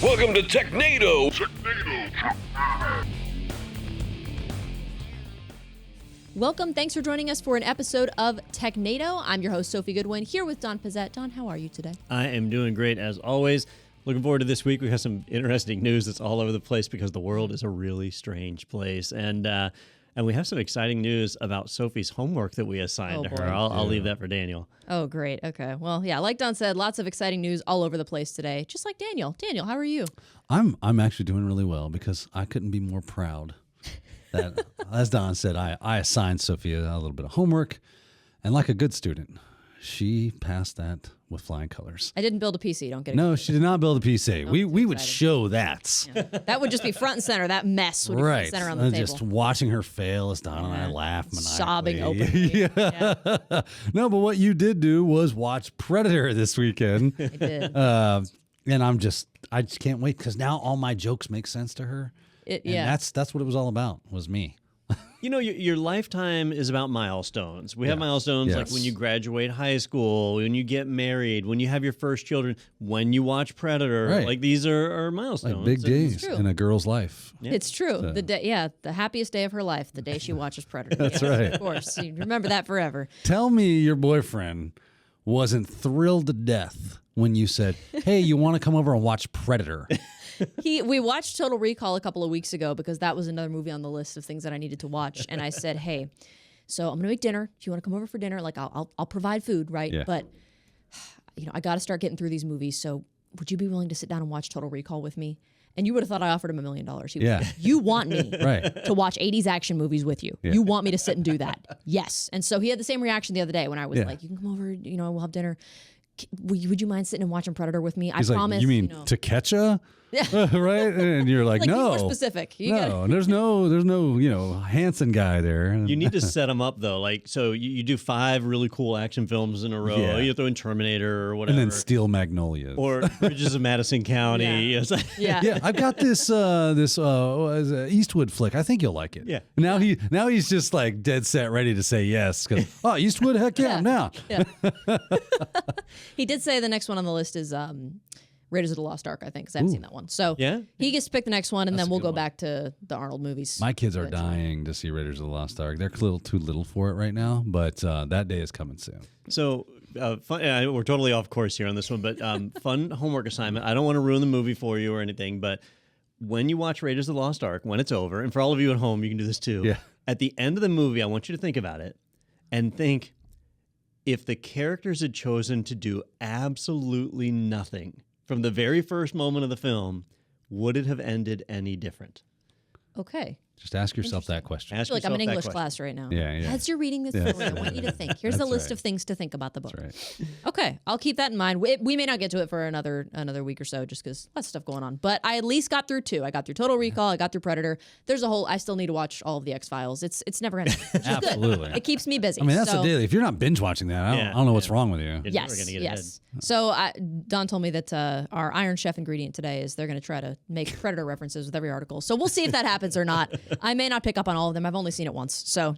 Welcome to Technado. Welcome. Thanks for joining us for an episode of Technado. I'm your host, Sophie Goodwin, here with Don Pizzette. Don, how are you today? I am doing great, as always. Looking forward to this week. We have some interesting news that's all over the place because the world is a really strange place. And we have some exciting news about Sophie's homework that we assigned to her. I'll leave that for Daniel. Oh, great. Okay. Well, yeah, like Don said, lots of exciting news all over the place today, just like Daniel. Daniel, how are you? I'm actually doing really well because I couldn't be more proud that, as Don said, I assigned Sophia a little bit of homework, and like a good student, she passed that with flying colors. I didn't build a PC. Don't get it. No, she did not build a PC. We would show that. Yeah. That would just be front and center. That mess would be front and center on the table. Just watching her fail as Don and I laugh maniacally. Sobbing openly. Yeah. No, but what you did do was watch Predator this weekend. I did. And I just can't wait because now all my jokes make sense to her. That's what it was all about, was me. You know, your lifetime is about milestones. We have milestones like when you graduate high school, when you get married, when you have your first children, when you watch Predator. Right. Like these are milestones. Like big days in a girl's life. Yeah. It's true. So. The happiest day of her life, the day she watches Predator. That's right. Of course. You remember that forever. Tell me your boyfriend wasn't thrilled to death when you said, hey, you want to come over and watch Predator? We watched Total Recall a couple of weeks ago because that was another movie on the list of things that I needed to watch. And I said, hey, so I'm going to make dinner. Do you want to come over for dinner? Like I'll provide food, right? Yeah. But I got to start getting through these movies. So would you be willing to sit down and watch Total Recall with me? And you would have thought I offered him $1 million. He was like, you want me to watch 80s action movies with you. Yeah. You want me to sit and do that. Yes. And so he had the same reaction the other day when I was like, you can come over, we'll have dinner. Would you mind sitting and watching Predator with me? He's I promise. You mean To Catch A? Yeah. Right? And you're like, no. Be more specific. There's no Hanson guy there. You need to set them up, though. Like, so you do 5 really cool action films in a row. Yeah. You throw in Terminator or whatever. And then Steel Magnolias. Or Bridges of Madison County. Yeah. I've got this Eastwood flick. I think you'll like it. Yeah. Now he's just like dead set ready to say yes. Eastwood, heck yeah, I'm down. Yeah. He did say the next one on the list is Raiders of the Lost Ark, I think, because I haven't seen that one. So he gets to pick the next one, and then we'll go back to the Arnold movies. My kids are dying to see Raiders of the Lost Ark. They're a little too little for it right now, but that day is coming soon. So we're totally off course here on this one, but fun homework assignment. I don't want to ruin the movie for you or anything, but when you watch Raiders of the Lost Ark, when it's over, and for all of you at home, you can do this too. Yeah. At the end of the movie, I want you to think about it and think, if the characters had chosen to do absolutely nothing from the very first moment of the film, would it have ended any different? Okay. Just ask yourself that question. I feel like I'm in English class right now. Yeah. As you're reading this story, I want you to think. Here's a list of things to think about the book. That's right. Okay, I'll keep that in mind. We may not get to it for another week or so, just because lots of stuff going on. But I at least got through 2. I got through Total Recall. I got through Predator. There's a whole. I still need to watch all of the X-Files. It's never ending. Absolutely. It keeps me busy. I mean, that's the deal. If you're not binge watching that, I don't know what's wrong with you. Yes. So Don told me that our Iron Chef ingredient today is they're going to try to make Predator references with every article. So we'll see if that happens or not. I may not pick up on all of them. I've only seen it once. So,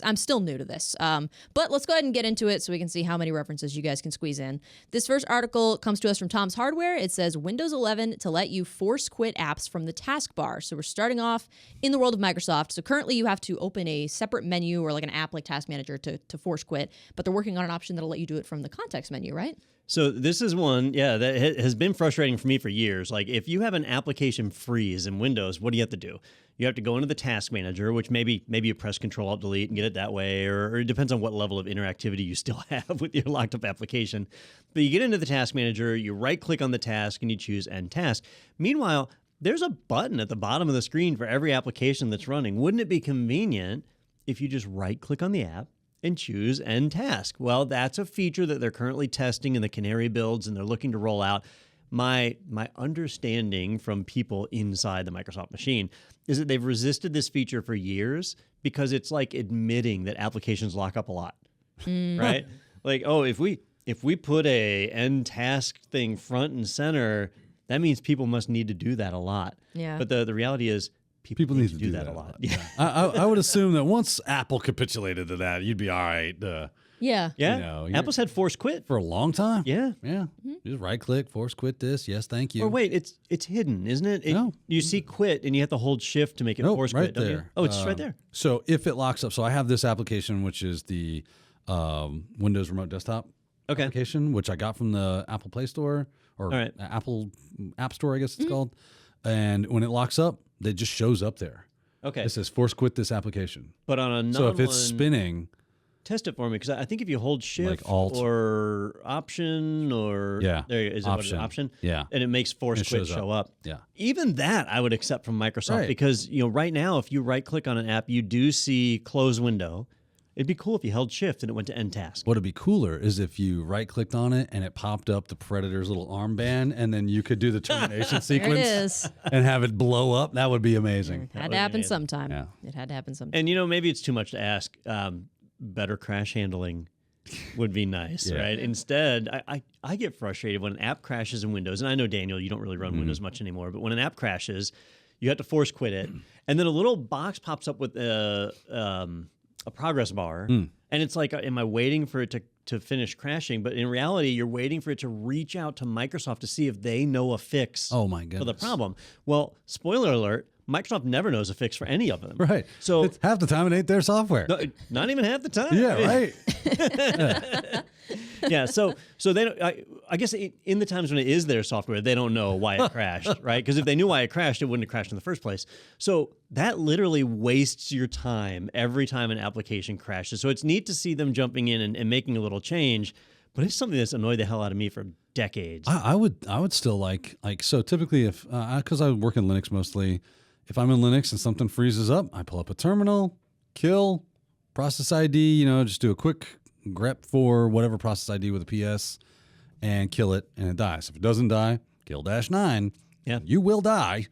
I'm still new to this. But let's go ahead and get into it so we can see how many references you guys can squeeze in. This first article comes to us from Tom's Hardware. It says Windows 11 to let you force quit apps from the taskbar. So we're starting off in the world of Microsoft. So currently you have to open a separate menu or like an app like Task Manager to force quit, but they're working on an option that'll let you do it from the context menu, right? So this is one, that has been frustrating for me for years. Like if you have an application freeze in Windows, what do you have to do? You have to go into the Task Manager, which maybe you press Control-Alt-Delete and get it that way, or it depends on what level of interactivity you still have with your locked up application. But you get into the Task Manager, you right-click on the task, and you choose End Task. Meanwhile, there's a button at the bottom of the screen for every application that's running. Wouldn't it be convenient if you just right-click on the app and choose End Task? Well, that's a feature that they're currently testing in the Canary builds, and they're looking to roll out. My understanding from people inside the Microsoft machine is that they've resisted this feature for years because it's like admitting that applications lock up a lot, right? Like, if we put a End Task thing front and center, that means people must need to do that a lot. Yeah. But the reality is people need to do that a lot. Yeah. I would assume that once Apple capitulated to that, you'd be all right. Yeah. Yeah. You know, Apple's had force quit. for a long time. Yeah. Yeah. Just right click, force quit this. Yes, thank you. Or wait, it's hidden, isn't it? No. You see quit and you have to hold shift to make it Nope, force right quit, don't you? there. Oh, it's just right there. So if it locks up, so I have this application, which is the Windows Remote Desktop Okay. application, which I got from the Apple Play Store or All right. Apple App Store, I guess it's called. And when it locks up, it just shows up there. Okay. It says force quit this application. But on a non So if it's spinning, test it for me, because I think if you hold shift Alt. or option or Yeah, there is it option. option? Yeah. And it makes force It quit shows show up. Yeah. Even that I would accept from Microsoft Right. because right now if you right click on an app, you do see close window. It'd be cool if you held shift and it went to end task. what'd be cooler is if you right clicked on it and it popped up the Predator's little armband, and then you could do the termination There sequence it is. and have it blow up. That would be amazing. Had to happen sometime. Yeah. It had to happen sometime. And maybe it's too much to ask. Better crash handling would be nice, Yeah. right? Instead, I get frustrated when an app crashes in Windows. And I know, Daniel, you don't really run Windows much anymore, but when an app crashes, you have to force quit it. And then a little box pops up with a progress bar. And it's like, am I waiting for it to finish crashing? But in reality, you're waiting for it to reach out to Microsoft to see if they know a fix Oh my for goodness. the problem. Well, spoiler alert, Microsoft never knows a fix for any of them. Right. So It's half the time it ain't their software. no, not even half the time. Yeah, right. Yeah. So they don't, I guess in the times when it is their software, they don't know why it crashed, right? Because if they knew why it crashed, it wouldn't have crashed in the first place. So that literally wastes your time every time an application crashes. So it's neat to see them jumping in and making a little change, but it's something that's annoyed the hell out of me for decades. I would still like so typically if because I work in Linux mostly, if I'm in Linux and something freezes up, I pull up a terminal, kill, process ID, just do a quick grep for whatever process ID with a PS and kill it, and it dies. If it doesn't die, kill -9. Yeah. You will die.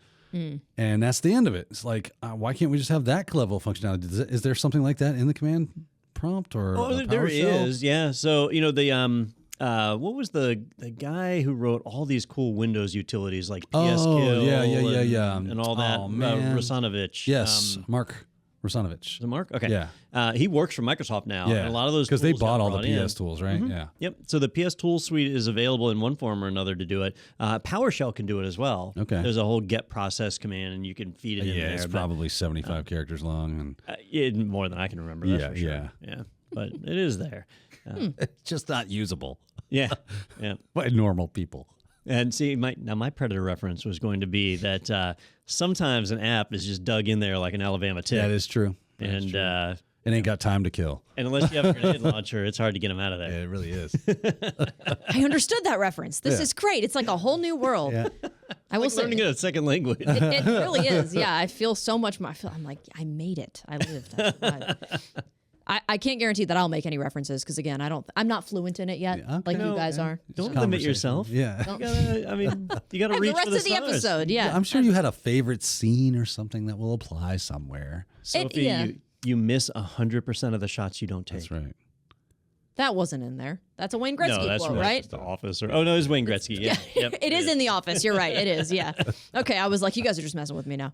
And that's the end of it. It's like, why can't we just have that level of functionality? Is there something like that in the command prompt or There PowerShell? is, yeah. So the what was the guy who wrote all these cool Windows utilities like PS Kill yeah. and all that? Oh, man. Rusanovich. Yes, Mark Rusanovich. Is it Mark? Okay. Yeah. He works for Microsoft now. Yeah, And a lot of those because they tools got bought all the brought in. PS tools, right? Yeah. Yep. So the PS Tool Suite is available in one form or another to do it. PowerShell can do it as well. Okay. There's a whole get process command, and you can feed it in Yeah, there. it's but, probably 75 characters long, and more than I can remember. That's Yeah, for sure. yeah. Yeah. But it is there. it's just not usable Yeah. Yeah. by normal people. And see, my Predator reference was going to be that sometimes an app is just dug in there like an Alabama tick. That is true. And It ain't got time to kill. and unless you have a grenade launcher, it's hard to get them out of there. Yeah, it really is. I understood that reference. This Yeah. is great. It's like a whole new world. Yeah. I will Like say learning a second language. it really is. Yeah, I feel so much more. I'm like, I made it. I lived. I survived. I can't guarantee that I'll make any references because again, I'm not fluent in it yet, Yeah, okay. like you No, guys are. Don't limit Conversation. yourself. Yeah. You gotta Hey, reach the rest for the of the stars. episode, yeah. I'm sure you had a favorite scene or something that will apply somewhere. Sophie, yeah. you miss 100% of the shots you don't take. That's right. That wasn't in there. That's a Wayne Gretzky No, that's quote, from right? The Office. Oh no, it's Wayne Gretzky. Yeah, yep, It is in The Office. You're right. It is. Yeah. Okay. I was like, you guys are just messing with me now.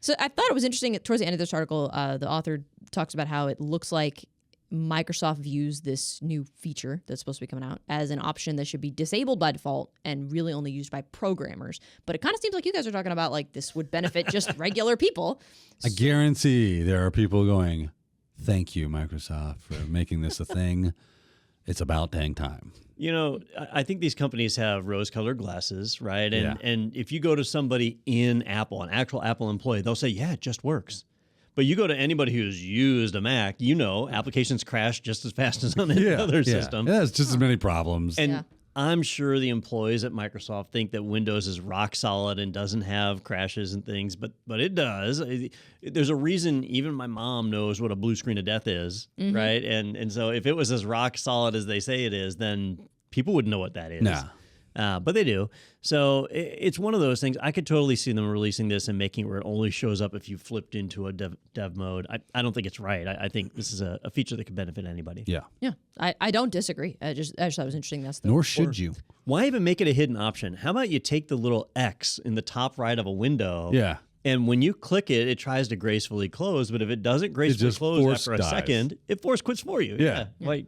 So I thought it was interesting. Towards the end of this article, the author talks about how it looks like Microsoft views this new feature that's supposed to be coming out as an option that should be disabled by default and really only used by programmers. But it kind of seems like you guys are talking about like this would benefit just regular people. I guarantee there are people going, thank you, Microsoft, for making this a thing. It's about dang time. I think these companies have rose-colored glasses, right? And Yeah. and if you go to somebody in Apple, an actual Apple employee, they'll say, "Yeah, it just works." But you go to anybody who's used a Mac, applications crash just as fast as on any other system. Yeah, it's just as many problems. And Yeah. I'm sure the employees at Microsoft think that Windows is rock solid and doesn't have crashes and things, but it does. There's a reason even my mom knows what a blue screen of death is, right? And so if it was as rock solid as they say it is, then people would know what that is. Nah. But they do. So it's one of those things. I could totally see them releasing this and making it where it only shows up if you flipped into a dev mode. I don't think it's right. I think this is a feature that could benefit anybody. Yeah. Yeah. I don't disagree. I just thought it was interesting. That's the Nor should you. Why even make it a hidden option? How about you take the little X in the top right of a window? Yeah. And when you click it, it tries to gracefully close. But if it doesn't gracefully just close force after a dies. second, it force quits for you. Yeah. Like,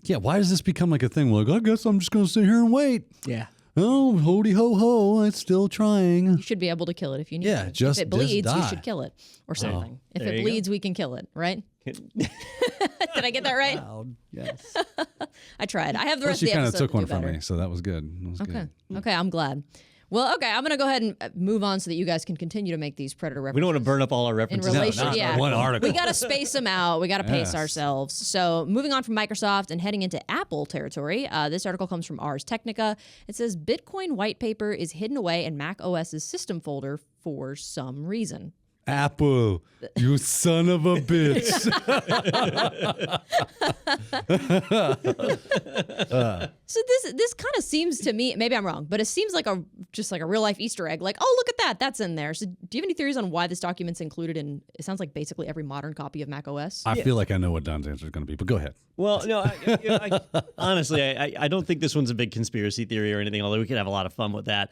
Yeah, why does this become like a thing? Like, I guess I'm just going to sit here and wait. Yeah. Oh, hody ho ho, it's still trying. You should be able to kill it if you need Yeah, to. just if it bleeds, die. you should kill it or something. If there it you bleeds, we can kill it, right? Did I get that right? Loud. Yes. I tried. I have the Plus, rest you of the kind of episode took to one do from better. me, so that was good. That was Okay. good. Okay, I'm glad. Well, okay, I'm going to go ahead and move on so that you guys can continue to make these Predator references. We don't want to burn up all our in references. relation, not yeah. one article. We got to space them out. We got to pace Yes. ourselves. So, moving on from Microsoft and heading into Apple territory, this article comes from Ars Technica. It says Bitcoin white paper is hidden away in Mac OS's system folder for some reason. Apple, you son of a bitch. So this kind of seems to me, maybe I'm wrong, but it seems like just like a real life Easter egg. Like, oh, look at that, that's in there. So, do you have any theories on why this document's included in? It sounds like basically every modern copy of Mac OS. I feel like I know what Don's answer is going to be, but go ahead. Well, no, honestly, I don't think this one's a big conspiracy theory or anything, although we could have a lot of fun with that.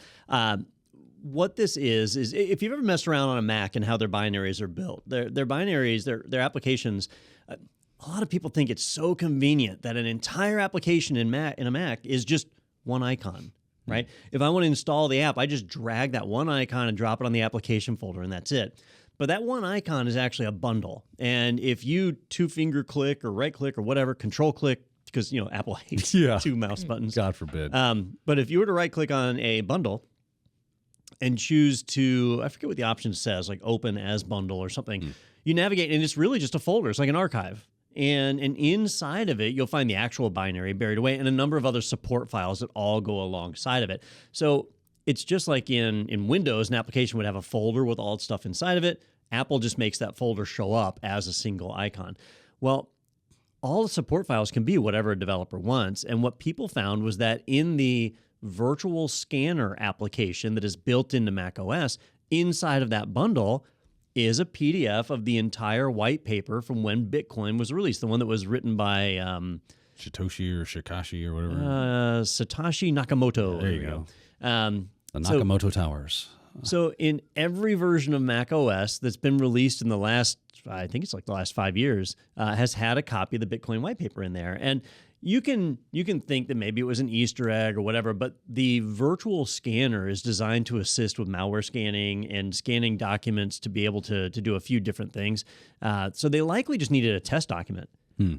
What this is if you've ever messed around on a Mac and how their binaries are built, their binaries, their applications, a lot of people think it's so convenient that an entire application in a Mac is just one icon, right? If I want to install the app, I just drag that one icon and drop it on the application folder, and that's it. But that one icon is actually a bundle. And if you two-finger click or right-click or whatever, control-click, because, Apple hates two mouse buttons. God forbid. But if you were to right-click on a bundle and choose to, I forget what the option says, like open as bundle or something, you navigate, and it's really just a folder. It's like an archive. And inside of it, you'll find the actual binary buried away and a number of other support files that all go alongside of it. So it's just like in Windows, an application would have a folder with all its stuff inside of it. Apple just makes that folder show up as a single icon. Well, all the support files can be whatever a developer wants. And what people found was that in the virtual scanner application that is built into macOS, inside of that bundle is a PDF of the entire white paper from when Bitcoin was released, the one that was written by Satoshi or Shikashi or whatever. Satoshi Nakamoto. There you go. The so- Nakamoto Towers. So in every version of macOS that's been released in the last, I think it's like the last 5 years, has had a copy of the Bitcoin white paper in there. And you can think that maybe it was an Easter egg or whatever, but the virtual scanner is designed to assist with malware scanning and scanning documents to be able to do a few different things. So they likely just needed a test document.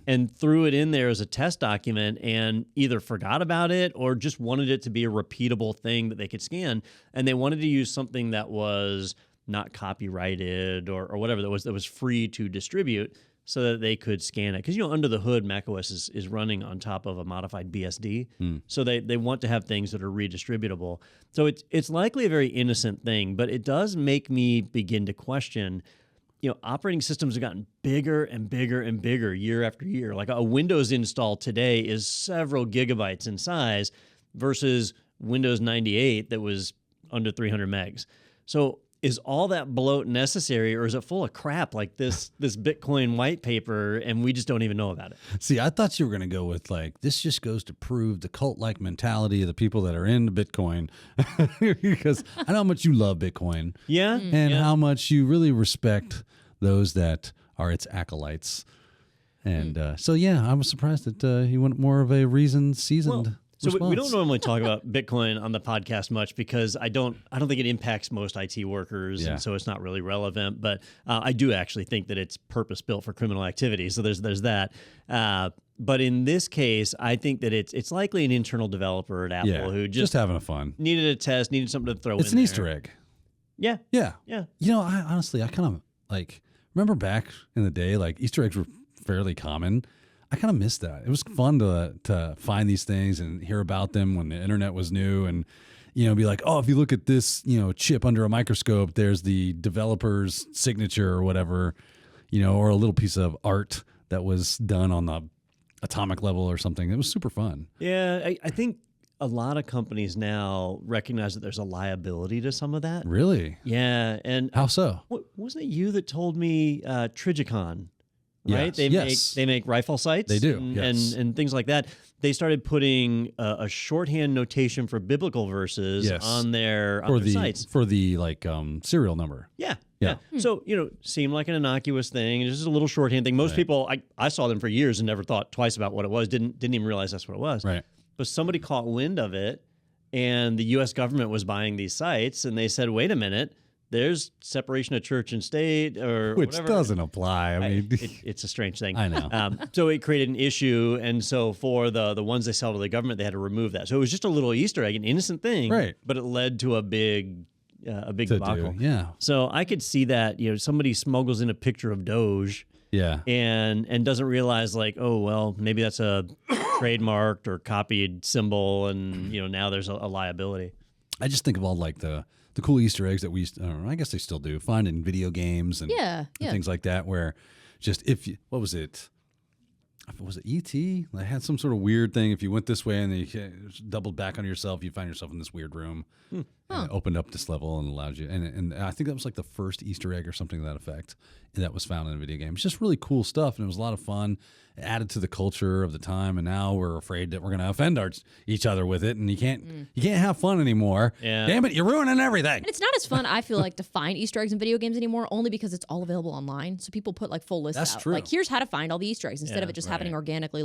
And threw it in there as a test document and either forgot about it or just wanted it to be a repeatable thing that they could scan. And they wanted to use something that was not copyrighted or whatever, that was free to distribute so that they could scan it. Because, under the hood, macOS is running on top of a modified BSD. So they want to have things that are redistributable. So it's likely a very innocent thing, but it does make me begin to question, operating systems have gotten bigger and bigger and bigger year after year. Like a Windows install today is several gigabytes in size versus Windows 98 that was under 300 megs. So is all that bloat necessary, or is it full of crap like this Bitcoin white paper and we just don't even know about it? See, I thought you were going to go with this just goes to prove the cult-like mentality of the people that are into Bitcoin, because I know how much you love Bitcoin. Yeah. And how much you really respect those that are its acolytes. And so, I was surprised that you went more of a reasoned, seasoned So we don't response. normally talk about Bitcoin on the podcast much because I don't think it impacts most IT workers, and so it's not really relevant. But I do actually think that it's purpose built for criminal activity. So there's that. But in this case, I think that it's likely an internal developer at Apple who just having a fun. needed a test, needed something to throw in. It's an there. Easter egg. Yeah. Yeah. Yeah. I honestly, I kind of remember back in the day, Easter eggs were fairly common. I kind of miss that. It was fun to find these things and hear about them when the internet was new, and be like, oh, if you look at this, chip under a microscope, there's the developer's signature or whatever, or a little piece of art that was done on the atomic level or something. It was super fun. Yeah, I think a lot of companies now recognize that there's a liability to some of that. Really? Yeah, and How so? wasn't it you that told me Trigicon right? They make rifle sights. They do, and things like that. They started putting a shorthand notation for biblical verses on their sites for the serial number. Yeah. So, seemed like an innocuous thing. It's just a little shorthand thing. Most people, I saw them for years and never thought twice about what it was. Didn't even realize that's what it was. Right. But somebody caught wind of it, and the U.S. government was buying these sites, and they said, wait a minute, there's separation of church and state or Which whatever. doesn't apply. I mean, it's a strange thing. I know. So it created an issue, and so for the ones they sell to the government, they had to remove that. So it was just a little Easter egg, an innocent thing, right? But it led to a big debacle. Yeah. So I could see that somebody smuggles in a picture of Doge, and doesn't realize oh well, maybe that's a trademarked or copied symbol, and now there's a liability. I just think of all the cool Easter eggs that we used to, I guess they still do, find in video games and things like that, where just what was it? Was it E.T.? They had some sort of weird thing. If you went this way and then you doubled back on yourself, you find yourself in this weird room. And it opened up this level and allowed you. And I think that was the first Easter egg or something to that effect that was found in a video game. It's just really cool stuff, and it was a lot of fun. It added to the culture of the time, and now we're afraid that we're going to offend each other with it, and you can't have fun anymore. Yeah. Damn it, you're ruining everything. And it's not as fun, I feel like, to find Easter eggs in video games anymore, only because it's all available online. So people put full lists That's out. true. Here's how to find all the Easter eggs instead of it just happening organically.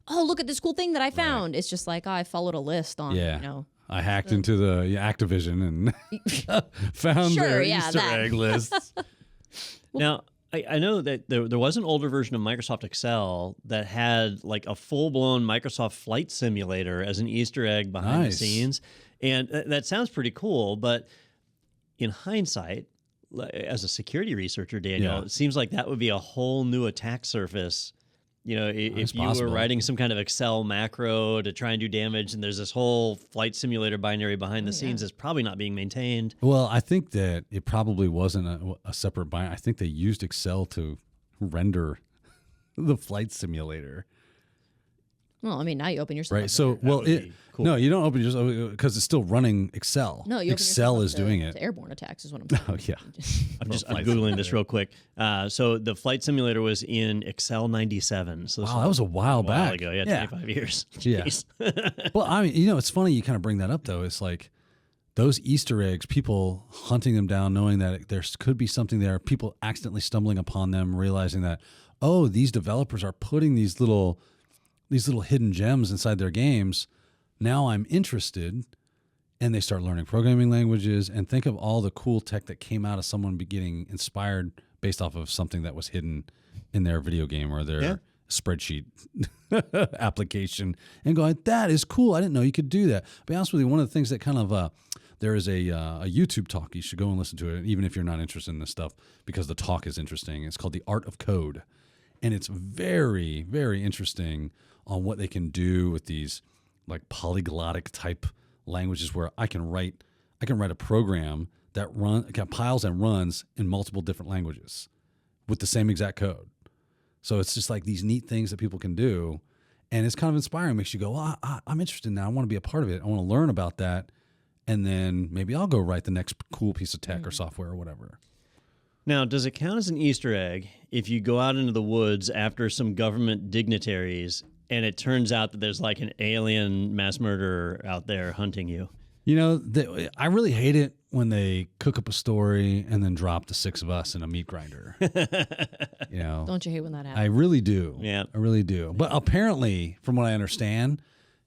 Oh, look at this cool thing that I found. It's just I followed a list on, I hacked into the Activision and found their Easter egg lists. Now, I know that there was an older version of Microsoft Excel that had a full-blown Microsoft Flight Simulator as an Easter egg behind the scenes. And that sounds pretty cool, but in hindsight, as a security researcher, Daniel, it seems like that would be a whole new attack surface. If you were writing some kind of Excel macro to try and do damage, and there's this whole flight simulator binary behind the scenes that's probably not being maintained. Well, I think that it probably wasn't a separate binary. I think they used Excel to render the flight simulator. Well, I mean, now you open yourself right. up So, cool. No, you don't open yourself because it's still running Excel. No, you Excel is doing it. To airborne attacks is what I'm saying. Oh yeah. I'm Googling this real quick. So the flight simulator was in Excel 97. So wow, that was a while back. Ago. Yeah, 25 years. Yeah. Well, I mean, it's funny you kind of bring that up though. It's those Easter eggs, people hunting them down, knowing that there could be something there, people accidentally stumbling upon them, realizing that, oh, these developers are putting these little hidden gems inside their games. Now I'm interested, and they start learning programming languages, and think of all the cool tech that came out of someone getting inspired based off of something that was hidden in their video game or their spreadsheet application, and going, that is cool. I didn't know you could do that. To be honest with you, one of the things that kind of there is a YouTube talk. You should go and listen to it, even if you're not interested in this stuff, because the talk is interesting. It's called The Art of Code, and it's very, very interesting on what they can do with these polyglottic type languages, where I can write a program that compiles and runs in multiple different languages with the same exact code. So it's just these neat things that people can do, and it's kind of inspiring. It makes you go, well, I'm interested now. I want to be a part of it. I want to learn about that, and then maybe I'll go write the next cool piece of tech or software or whatever. Now, does it count as an Easter egg if you go out into the woods after some government dignitaries and it turns out that there's an alien mass murderer out there hunting you? I really hate it when they cook up a story and then drop the 6 of us in a meat grinder. Don't you hate when that happens? I really do. Yeah. I really do. But apparently, from what I understand,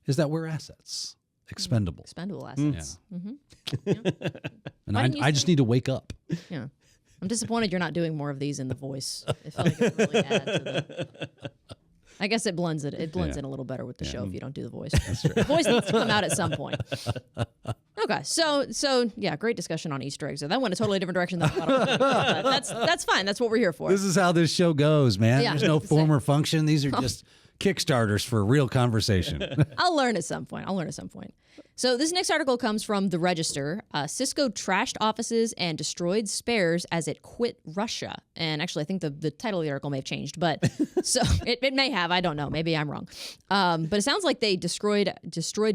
is that we're assets. Expendable. Expendable assets. Yeah. Mm-hmm. And I just need to wake up. Yeah. I'm disappointed you're not doing more of these in the voice. I feel like it would really add to the... I guess it blends it. It blends in a little better with the show if you don't do the voice. That's true. The voice needs to come out at some point. Okay, so yeah, great discussion on Easter eggs. So that went a totally different direction than I thought it was going to go. That's fine. That's what we're here for. This is how this show goes, man. Yeah. There's no form or function. These are just Kickstarters for real conversation. I'll learn at some point. So this next article comes from The Register. Cisco trashed offices and destroyed spares as it quit Russia. And actually, I think the title of the article may have changed, but so it may have. I don't know. Maybe I'm wrong. But it sounds like they destroyed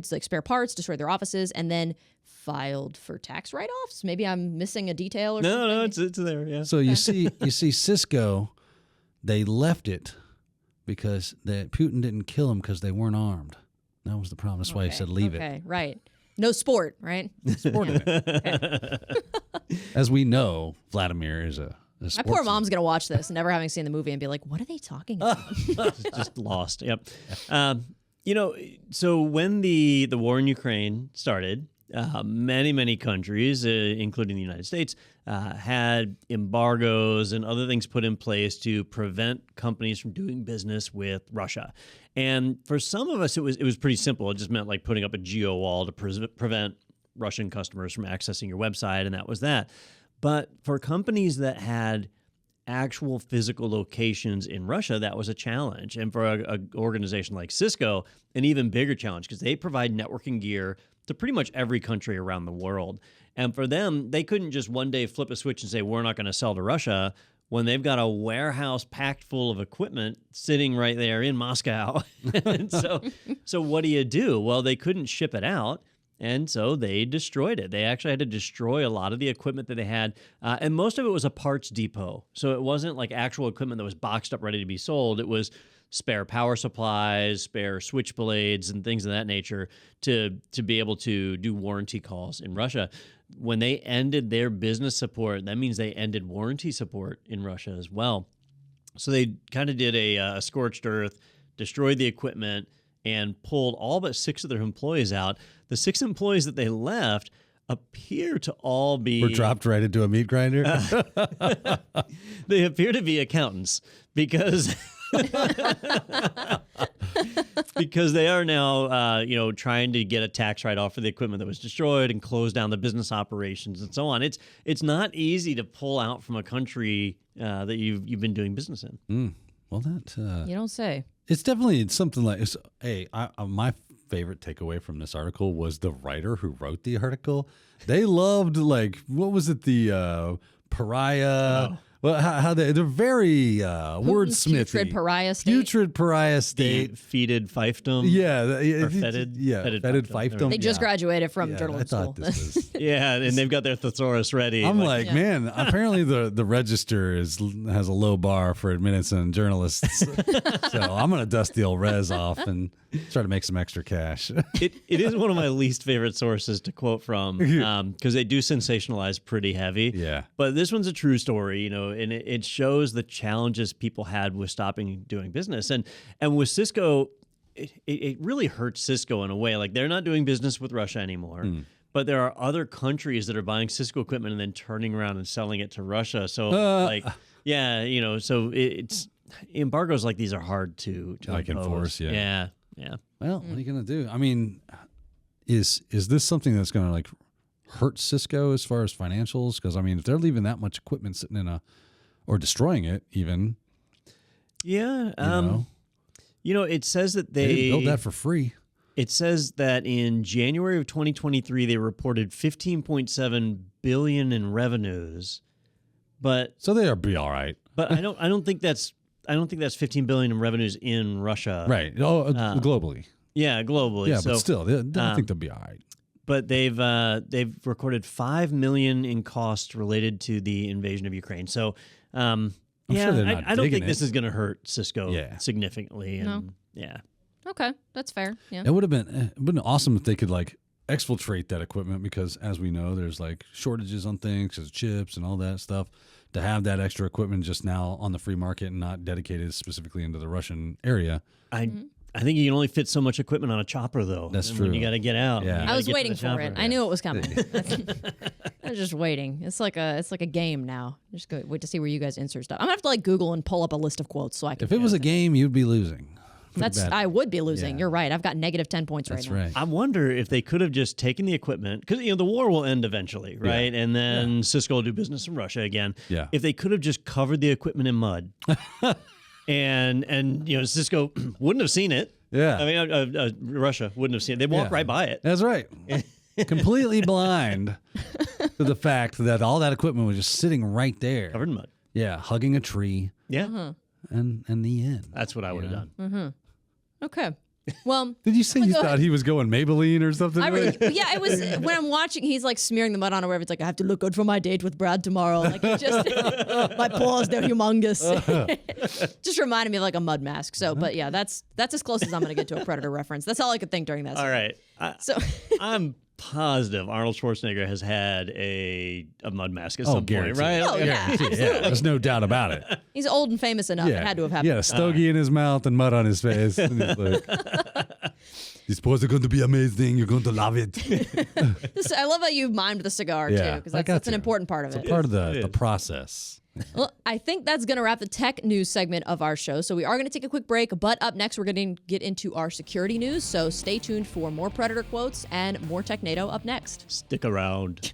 spare parts, destroyed their offices, and then filed for tax write-offs. Maybe I'm missing a detail or something. No, it's there. Yeah. So you see Cisco they left it because Putin didn't kill them because they weren't armed. That was the problem. That's why he said leave it. Okay, right. No sport, right? Sport in it. Okay. As we know, Vladimir is a My poor mom's going to watch this, never having seen the movie, and be like, what are they talking about? Just lost. Yep. So when the war in Ukraine started, many countries, including the United States, had embargoes and other things put in place to prevent companies from doing business with Russia. And for some of us, it was pretty simple. It just meant like putting up a geo wall to prevent Russian customers from accessing your website, and that was that. But for companies that had actual physical locations in Russia, that was a challenge. And for an organization like Cisco, an even bigger challenge because they provide networking gear to pretty much every country around the world. And for them, they couldn't just one day flip a switch and say, we're not going to sell to Russia when they've got a warehouse packed full of equipment sitting right there in Moscow. And so what do? Well, they couldn't ship it out. And so they destroyed it. They actually had to destroy a lot of the equipment that they had. And most of it was a parts depot. So it wasn't like actual equipment that was boxed up ready to be sold. It was spare power supplies, spare switchblades, and things of that nature to be able to do warranty calls in Russia. When they ended their business support, that means they ended warranty support in Russia as well. So they kind of did a scorched earth, destroyed the equipment, and pulled all but 6 of their employees out. The 6 employees that they left appear to all be... Were dropped right into a meat grinder? They appear to be accountants because... because they are now, trying to get a tax write-off for the equipment that was destroyed and close down the business operations and so on. It's not easy to pull out from a country that you've been doing business in. Well, that... You don't say. It's definitely something like, my favorite takeaway from this article was the writer who wrote the article. They loved, like, what was it, the pariah... Oh. Well, how they're very wordsmithy. Putrid pariah state. Putrid pariah state. Fetid fiefdom. Yeah. Or fetid. Yeah. Fetid fiefdom. They just graduated from journalism school. This was... Yeah, and they've got their thesaurus ready. I'm like, man, apparently the register has a low bar for admittance and journalists. So I'm going to dust the old res off and try to make some extra cash. It is one of my least favorite sources to quote from because they do sensationalize pretty heavy. Yeah. But this one's a true story, and it shows the challenges people had with stopping doing business. And with Cisco, it really hurts Cisco in a way. Like, they're not doing business with Russia anymore. But there are other countries that are buying Cisco equipment and then turning around and selling it to Russia. So, so it's embargoes like these are hard to like enforce. Yeah. Well, what are you going to do? I mean, is this something that's going to like hurt Cisco as far as financials? Because I mean, if they're leaving that much equipment sitting or destroying it, even. Yeah. It says that they didn't build that for free. It says that in January of 2023, they reported $15.7 billion in revenues, so they'll be all right. But I don't think that's $15 billion in revenues in Russia. Right. Globally. Yeah, globally. Yeah, but still, I think they'll be all right. But they've recorded $5 million in costs related to the invasion of Ukraine. So, I'm sure they're not I don't think it. this is going to hurt Cisco significantly. No. And, yeah. Okay, that's fair. Yeah. It would have been awesome if they could like exfiltrate that equipment because, as we know, there's like shortages on things because of chips and all that stuff. To have that extra equipment just now on the free market and not dedicated specifically into the Russian area. I think you can only fit so much equipment on a chopper, though. That's true. When you got to get out. Yeah. I was waiting for it. I knew it was coming. I was just waiting. It's like a game now. Just wait to see where you guys insert stuff. I'm gonna have to like Google and pull up a list of quotes so I can. If it was a game, you'd be losing. I would be losing. Yeah. You're right. I've got negative 10 points That's right now. right. I wonder if they could have just taken the equipment because the war will end eventually, right? Yeah. And then Cisco will do business in Russia again. Yeah. If they could have just covered the equipment in mud, and Cisco wouldn't have seen it. Yeah. I mean, Russia wouldn't have seen it. They walked right by it. That's right. Completely blind to the fact that all that equipment was just sitting right there. Covered in mud. Yeah, hugging a tree. Yeah. And the end. That's what I would have done. Okay. Well, Did you say you thought he was going Maybelline or something? Yeah, it was when I'm watching, he's like smearing the mud on or whatever. It's like, I have to look good for my date with Brad tomorrow. Like, it just, my paws, they're humongous. Just reminded me of like a mud mask. So, but yeah, that's as close as I'm going to get to a Predator reference. That's all I could think during that. All scene. right. I'm positive Arnold Schwarzenegger has had a mud mask at some point, right? Oh, yeah, absolutely. There's no doubt about it. He's old and famous enough. It had to have happened. Yeah, a stogie in his mouth and mud on his face. And he's like, these boys are going to be amazing. You're going to love it. I love how you mimed the cigar, too, because that's an important part of it. It's a part of the process. Well, I think that's going to wrap the tech news segment of our show. So we are going to take a quick break, but up next, we're going to get into our security news. So stay tuned for more Predator quotes and more Technado up next. Stick around.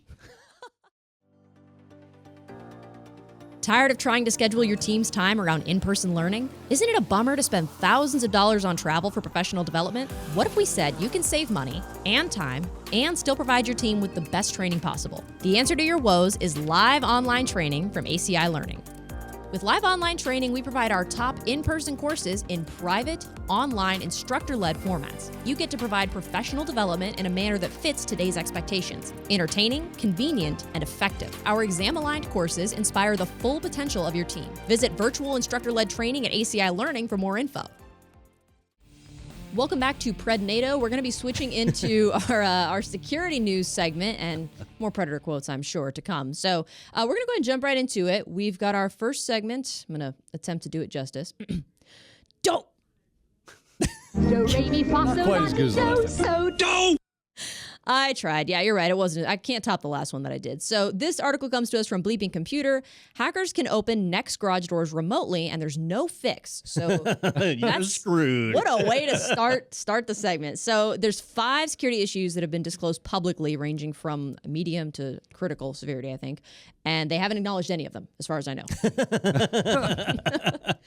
Tired of trying to schedule your team's time around in-person learning? Isn't it a bummer to spend thousands of dollars on travel for professional development? What if we said you can save money and time and still provide your team with the best training possible? The answer to your woes is live online training from ACI Learning. With live online training, we provide our top in-person courses in private, online, instructor-led formats. You get to provide professional development in a manner that fits today's expectations. Entertaining, convenient, and effective. Our exam-aligned courses inspire the full potential of your team. Visit virtual instructor-led training at ACI Learning for more info. Welcome back to Prednado. We're going to be switching into our security news segment and more Predator quotes, I'm sure, to come. So we're going to go ahead and jump right into it. We've got our first segment. I'm going to attempt to do it justice. Don't. Not quite as good as the last time. Don't! I tried. Yeah, you're right. It wasn't. I can't top the last one that I did. So this article comes to us from Bleeping Computer. Hackers can open Nexx garage doors remotely, and there's no fix. So You're screwed. What a way to start the segment. So there's 5 security issues that have been disclosed publicly, ranging from medium to critical severity, I think. And they haven't acknowledged any of them, as far as I know.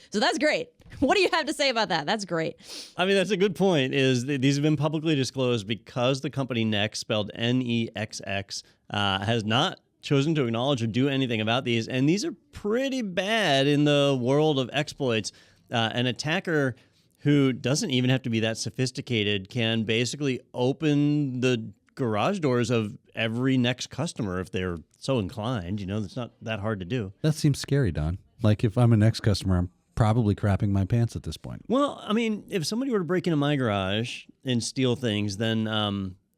So that's great. What do you have to say about that? That's great. I mean, that's a good point. These have been publicly disclosed because the company Nexx, spelled Nexx, has not chosen to acknowledge or do anything about these. And these are pretty bad in the world of exploits. An attacker who doesn't even have to be that sophisticated can basically open the garage doors of every Nexx customer if they're so inclined. You know, it's not that hard to do. That seems scary, Don. Like if I'm a Nexx customer, I'm probably crapping my pants at this point. Well, I mean, if somebody were to break into my garage and steal things, then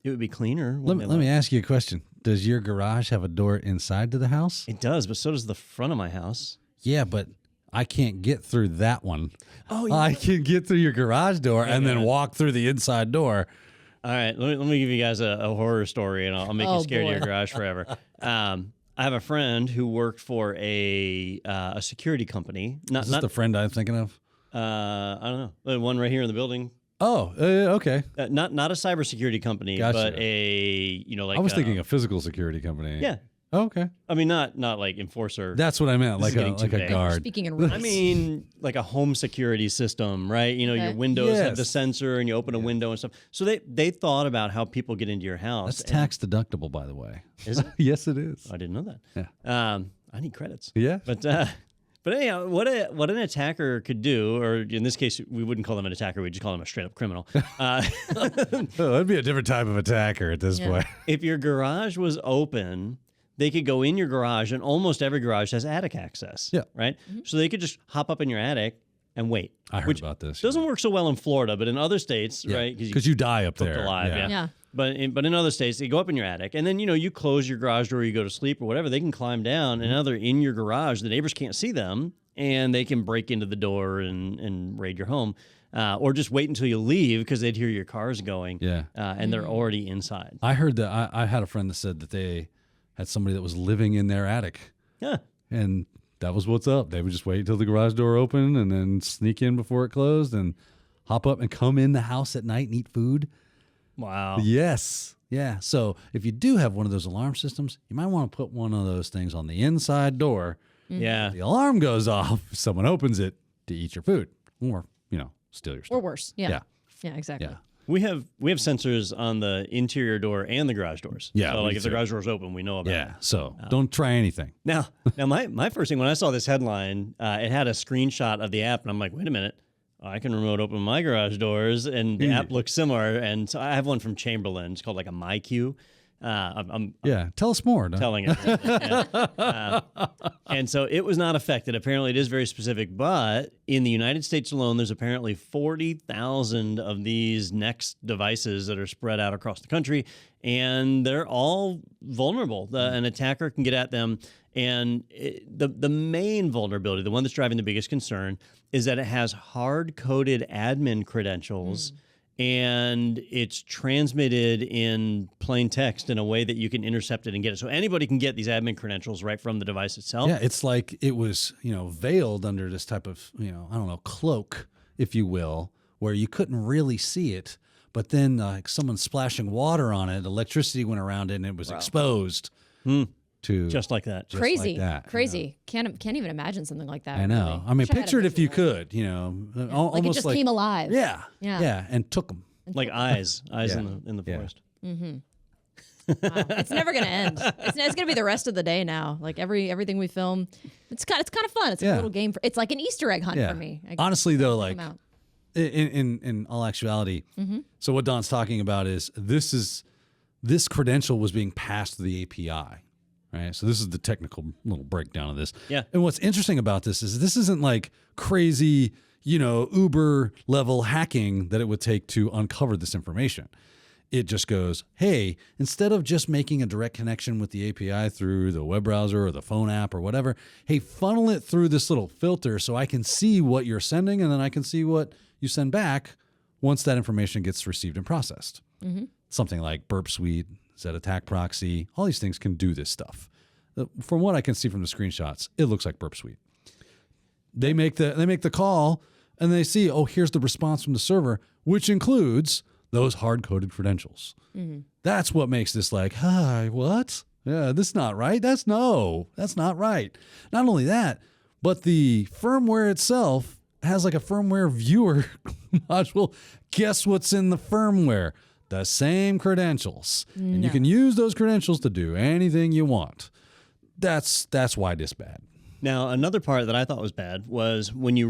it would be cleaner. Let me ask you a question. Does your garage have a door inside to the house? It does, but so does the front of my house. Yeah, but I can't get through that one. Oh, yeah. I can get through your garage door and then walk through the inside door. All right, let me give you guys a horror story, and I'll make you scared of your garage forever. I have a friend who worked for a security company. Is this the friend I'm thinking of? I don't know. The one right here in the building. Oh, okay. Not a cybersecurity company, Gotcha. but like I was thinking a physical security company. Yeah. Oh, okay. I mean, not like enforcer. That's what I meant, like a guard. Speaking in riddles. I mean, like a home security system, right? You know, your windows have the sensor, and you open a window and stuff. So they thought about how people get into your house. That's tax deductible, by the way. Is it? Yes, it is. I didn't know that. Yeah. I need credits. Yeah. But anyhow, what an attacker could do, or in this case, we wouldn't call them an attacker, we'd just call them a straight up criminal. That'd be a different type of attacker at this point. If your garage was open, they could go in your garage, and almost every garage has attic access. Yeah. Right? Mm-hmm. So they could just hop up in your attic and wait. I heard about this. Doesn't work so well in Florida, but in other states, right? Because you die up there. Alive, yeah. But in other states, they go up in your attic, and then you close your garage door, you go to sleep or whatever. They can climb down, and now they're in your garage. The neighbors can't see them, and they can break into the door and raid your home, or just wait until you leave because they'd hear your cars going. Yeah, and they're already inside. I heard that. I had a friend that said that they had somebody that was living in their attic. Yeah, and that was what's up. They would just wait until the garage door opened and then sneak in before it closed and hop up and come in the house at night and eat food. Wow. Yes. Yeah. So if you do have one of those alarm systems, you might want to put one of those things on the inside door. Yeah. The alarm goes off, someone opens it to eat your food or, steal your stuff. Or worse. Yeah. Yeah, exactly. Yeah. We have sensors on the interior door and the garage doors. Yeah. So if the garage door's open, we know about it. Yeah. So don't try anything. Now my first thing when I saw this headline, it had a screenshot of the app, and I'm like, wait a minute. I can remote open my garage doors, and the app looks similar. And so I have one from Chamberlain. It's called like a MyQ. I'm Tell us more. Don. telling it. Yeah. And so it was not affected. Apparently, it is very specific. But in the United States alone, there's apparently 40,000 of these Nexx devices that are spread out across the country, and they're all vulnerable. An attacker can get at them. And the main vulnerability, the one that's driving the biggest concern, is that it has hard-coded admin credentials. And it's transmitted in plain text in a way that you can intercept it and get it. So anybody can get these admin credentials right from the device itself. Yeah, it's like it was, veiled under this type of, cloak, if you will, where you couldn't really see it. But then like someone splashing water on it, electricity went around it, and it was exposed to just like that. Crazy, like that, crazy. Can't even imagine something like that. I know. Really. I mean, Wish I had picture a it if you visual. could, Like almost it just like came alive. Yeah, Yeah. and took them. Like eyes Yeah. in the Yeah. forest. Wow. It's never gonna end. It's gonna be the rest of the day now. Like everything we film, it's kind of fun. It's a little game. It's like an Easter egg hunt for me. Honestly, though, like them out. in all actuality, so what Don's talking about is this credential was being passed to the API, right? So this is the technical little breakdown of this. Yeah. And what's interesting about this isn't like crazy, Uber level hacking that it would take to uncover this information. It just goes, hey, instead of just making a direct connection with the API through the web browser or the phone app or whatever, hey, funnel it through this little filter so I can see what you're sending, and then I can see what you send back once that information gets received and processed. Something like Burp Suite, Z-Attack Proxy, all these things can do this stuff. From what I can see from the screenshots, it looks like Burp Suite. They make the call, and they see, oh, here's the response from the server, which includes those hard-coded credentials. That's what makes this like, hi, what? Yeah, this is not right. That's not right. Not only that, but the firmware itself has like a firmware viewer module. Guess what's in the firmware? The same credentials. And you can use those credentials to do anything you want. That's why this bad. Now, another part that I thought was bad was when you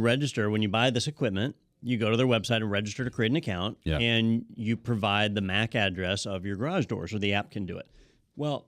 buy this equipment, you go to their website and register to create an account, and you provide the MAC address of your garage doors, or the app can do it. Well,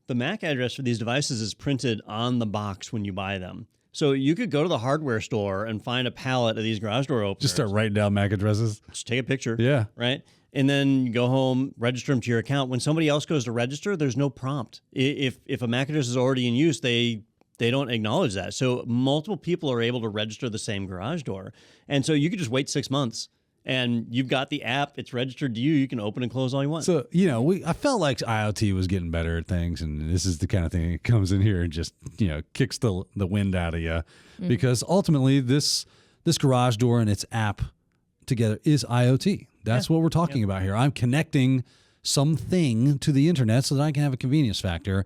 the MAC address for these devices is printed on the box when you buy them. So you could go to the hardware store and find a pallet of these garage door openers. Just start writing down MAC addresses. Just take a picture. Yeah. Right? And then you go home, register them to your account. When somebody else goes to register, there's no prompt. If a MAC address is already in use, they don't acknowledge that. So multiple people are able to register the same garage door. And so you could just wait 6 months, and you've got the app. It's registered to you. You can open and close all you want. So, I felt like IoT was getting better at things, and this is the kind of thing that comes in here and just, kicks the wind out of you. Because ultimately, this garage door and its app together is IoT. That's what we're talking about here. I'm connecting something to the internet so that I can have a convenience factor.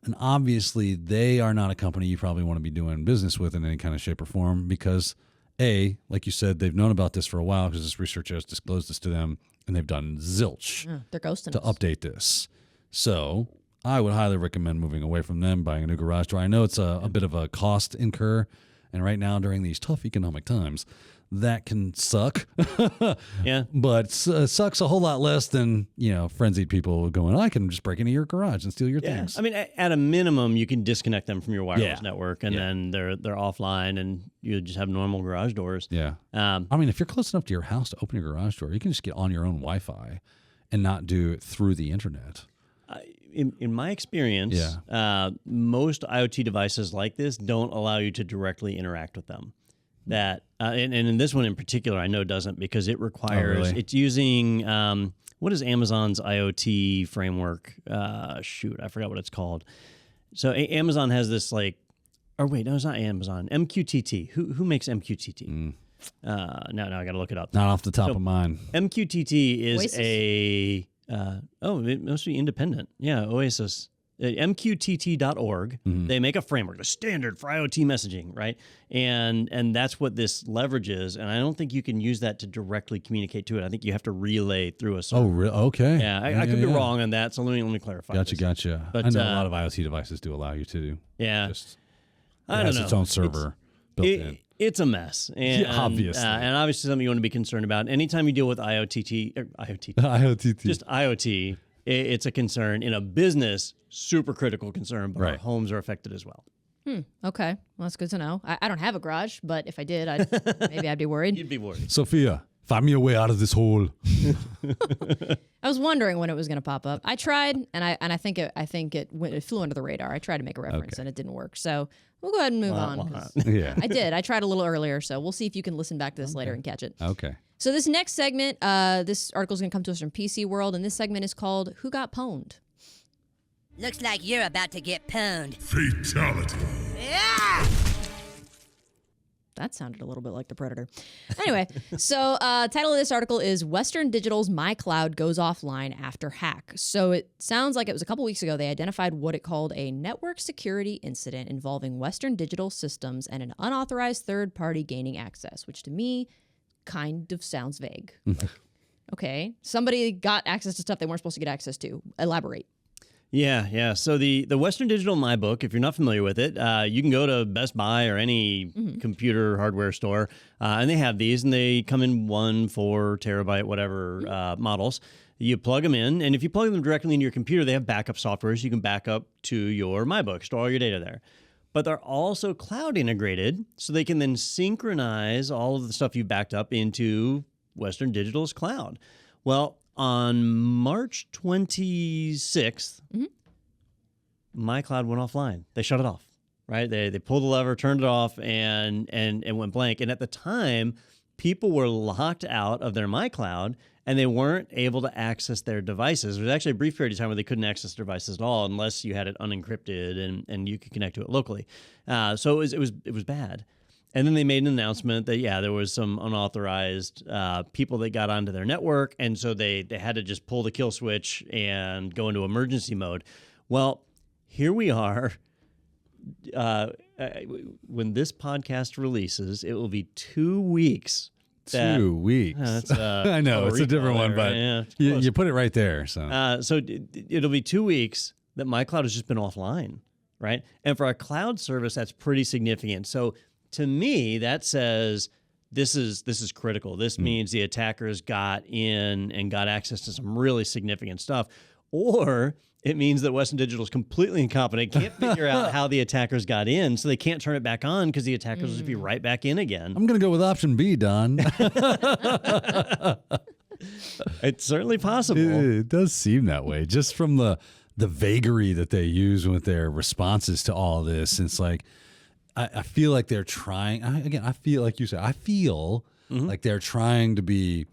And obviously, they are not a company you probably want to be doing business with in any kind of shape or form because, A, like you said, they've known about this for a while because this researcher has disclosed this to them, and they've done zilch They're ghosting to us. update this. So I would highly recommend moving away from them, buying a new garage door. I know it's a bit of a cost incur, and right now during these tough economic times, that can suck. Yeah. But sucks a whole lot less than, frenzied people going, I can just break into your garage and steal your things. I mean, at a minimum, you can disconnect them from your wireless network, and then they're offline, and you just have normal garage doors. Yeah. I mean, if you're close enough to your house to open your garage door, you can just get on your own Wi-Fi and not do it through the internet. In my experience, most IoT devices like this don't allow you to directly interact with them. That and in this one in particular, I know doesn't, because it requires it's using what is Amazon's IoT framework? Shoot, I forgot what it's called. So Amazon has this no, it's not Amazon. MQTT. Who makes MQTT? Now I got to look it up. Not off the top of mine. MQTT is Oasis? it must be independent. Yeah, Oasis. MQTT.org. They make a framework, a standard for IoT messaging, right? And that's what this leverages. And I don't think you can use that to directly communicate to it. I think you have to relay through a server. Oh, really? Okay. Yeah, I could be wrong on that. So let me clarify. Gotcha. But, I know a lot of IoT devices do allow you to. Yeah. Just, I don't know. its own server. built in. It's a mess. And, Yeah, obviously. And obviously something you want to be concerned about. Anytime you deal with IoT, just IoT, it's a concern. In a business, super critical concern, but our homes are affected as well. Okay. Well, that's good to know. I don't have a garage, but if I did, maybe I'd be worried. You'd be worried. Sophia, find me a way out of this hole. I was wondering when it was going to pop up. I tried, and I think it flew under the radar. I tried to make a reference, and it didn't work. So we'll go ahead and move on. 'Cause Yeah. I did. I tried a little earlier, so we'll see if you can listen back to this later and catch it. Okay. So this next segment, this article is going to come to us from PC World, and this segment is called "Who Got Pwned." Looks like you're about to get pwned. Fatality. Yeah! That sounded a little bit like the Predator. Anyway, so title of this article is Western Digital's My Cloud Goes Offline After Hack. So it sounds like it was a couple weeks ago they identified what it called a network security incident involving Western Digital systems and an unauthorized third party gaining access, which to me kind of sounds vague. Like, okay, somebody got access to stuff they weren't supposed to get access to. Elaborate. Yeah. So the Western Digital My Book, if you're not familiar with it, you can go to Best Buy or any computer hardware store, and they have these, and they come in 1, 4 terabyte, whatever models. You plug them in, and if you plug them directly into your computer, they have backup software, so you can back up to your My Book, store all your data there. But they're also cloud integrated, so they can then synchronize all of the stuff you backed up into Western Digital's cloud. Well, on March 26th, my cloud went offline. They shut it off, right? They pulled the lever, turned it off, and went blank. And at the time, people were locked out of their My Cloud, and they weren't able to access their devices. There was actually a brief period of time where they couldn't access their devices at all unless you had it unencrypted and you could connect to it locally. So it was bad. And then they made an announcement that, there was some unauthorized people that got onto their network, and so they had to just pull the kill switch and go into emergency mode. Well, here we are. When this podcast releases, it will be 2 weeks. 2 weeks. I know, it's a different one, but you put it right there. So it'll be 2 weeks that my cloud has just been offline, right? And for a cloud service, that's pretty significant. So to me, that says this is critical. This means the attackers got in and got access to some really significant stuff. Or it means that Western Digital is completely incompetent, can't figure out how the attackers got in, so they can't turn it back on because the attackers will just be right back in again. I'm going to go with option B, Don. It's certainly possible. It does seem that way, just from the vagary that they use with their responses to all this. It's like, I feel like they're trying. I feel like you said. I feel like they're trying to be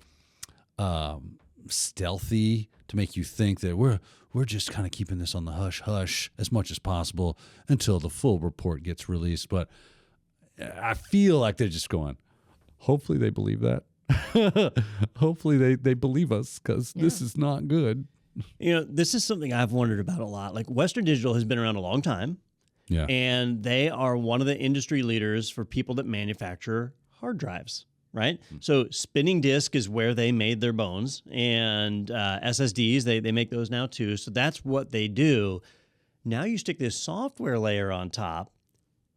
stealthy to make you think that we're just kind of keeping this on the hush hush as much as possible until the full report gets released. But I feel like they're just going. Hopefully they believe that. Hopefully they believe us because this is not good. You know, this is something I've wondered about a lot. Like Western Digital has been around a long time. Yeah. And they are one of the industry leaders for people that manufacture hard drives, right? So spinning disk is where they made their bones, and SSDs, they make those now too. So that's what they do. Now you stick this software layer on top,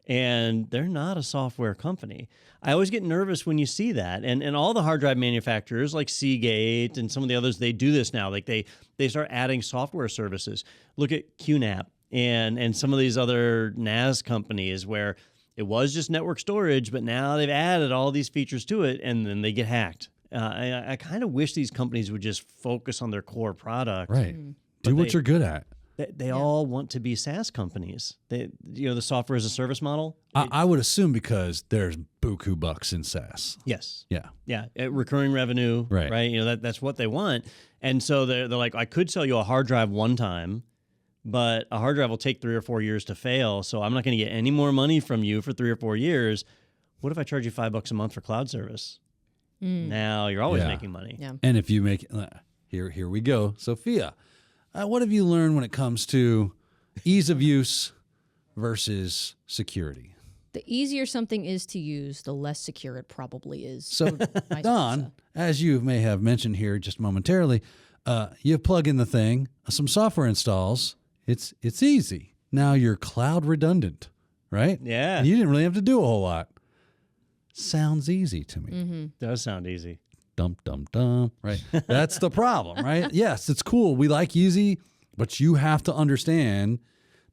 and they're not a software company. I always get nervous when you see that. And all the hard drive manufacturers like Seagate and some of the others, they do this now. Like they start adding software services. Look at QNAP. And some of these other NAS companies where it was just network storage, but now they've added all these features to it, and then they get hacked. I kind of wish these companies would just focus on their core product. Right. Do what you're good at. They all want to be SaaS companies. The software as a service model. I would assume because there's buku bucks in SaaS. Yes. Yeah. Recurring revenue. Right. You know, that's what they want. And so they're like, I could sell you a hard drive one time, but a hard drive will take 3 or 4 years to fail, so I'm not going to get any more money from you for 3 or 4 years. What if I charge you $5 a month for cloud service? Now you're always making money. Yeah. And if you make here we go, Sophia. What have you learned when it comes to ease of use versus security? The easier something is to use, the less secure it probably is. So, Don, as you may have mentioned here just momentarily, you plug in the thing, some software installs. It's easy. Now you're cloud redundant, right? Yeah. And you didn't really have to do a whole lot. sounds easy to me. Does sound easy. Dum, dum, dum, right? That's the problem, right? Yes, it's cool. We like easy, but you have to understand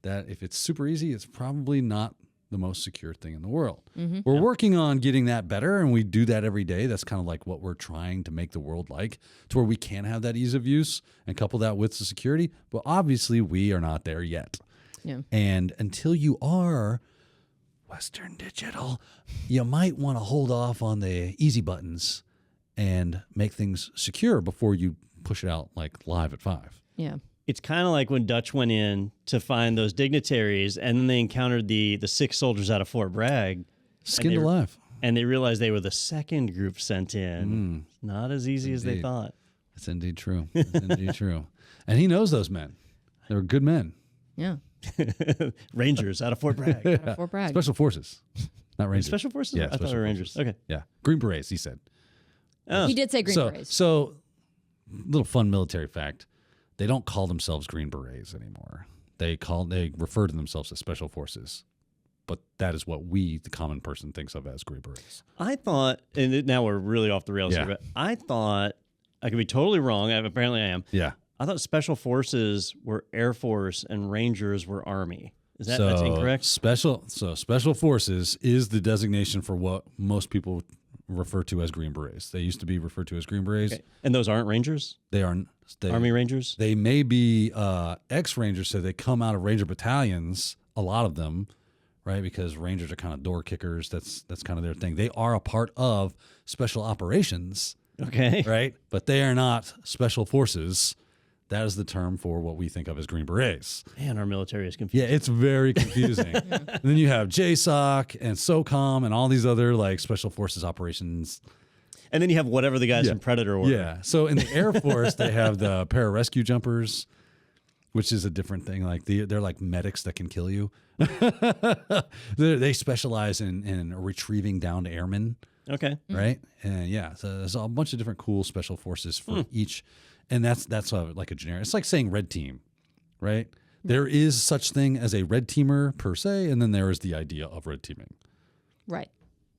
that if it's super easy, it's probably not the most secure thing in the world. We're working on getting that better, and we do that every day. That's kind of like what we're trying to make the world like, to where we can have that ease of use and couple that with the security. But obviously, we are not there yet. Yeah. And until you are Western Digital, you might want to hold off on the easy buttons and make things secure before you push it out like live at 5. Yeah. It's kind of like when Dutch went in to find those dignitaries, and then they encountered the 6 soldiers out of Fort Bragg. Skinned alive. And they realized they were the second group sent in. Not as easy as they thought. That's indeed true. That's indeed true. And he knows those men. They were good men. Yeah. Rangers out of Fort Bragg. Fort Bragg. Special Forces, not Rangers. Special Forces? Yeah, I thought they were Rangers. Okay. Yeah. Green Berets, he said. He did say Green Berets. So, little fun military fact. They don't call themselves Green Berets anymore. They refer to themselves as Special Forces. But that is what we, the common person, thinks of as Green Berets. I thought, and now we're really off the rails here, but I thought, I could be totally wrong. Apparently I am. Yeah. I thought Special Forces were Air Force and Rangers were Army. Is that's incorrect? Special Forces is the designation for what most people refer to as Green Berets. They used to be referred to as Green Berets. Okay. And those aren't Rangers? They are Army Rangers? They may be ex-Rangers, so they come out of Ranger battalions, a lot of them, right? Because Rangers are kind of door kickers. That's kind of their thing. They are a part of Special Operations, okay, right? But they are not Special Forces. That is the term for what we think of as Green Berets. Man, our military is confused. Yeah, it's very confusing. And then you have JSOC and SOCOM and all these other like Special Forces operations. And then you have whatever the guys in Predator were. Yeah. So in the Air Force, they have the pararescue jumpers, which is a different thing. Like they're like medics that can kill you. They specialize in retrieving downed airmen. Okay. Right. And yeah, so there's a bunch of different cool special forces for each. And that's like a generic. It's like saying red team, right? There is such thing as a red teamer per se, and then there is the idea of red teaming. Right.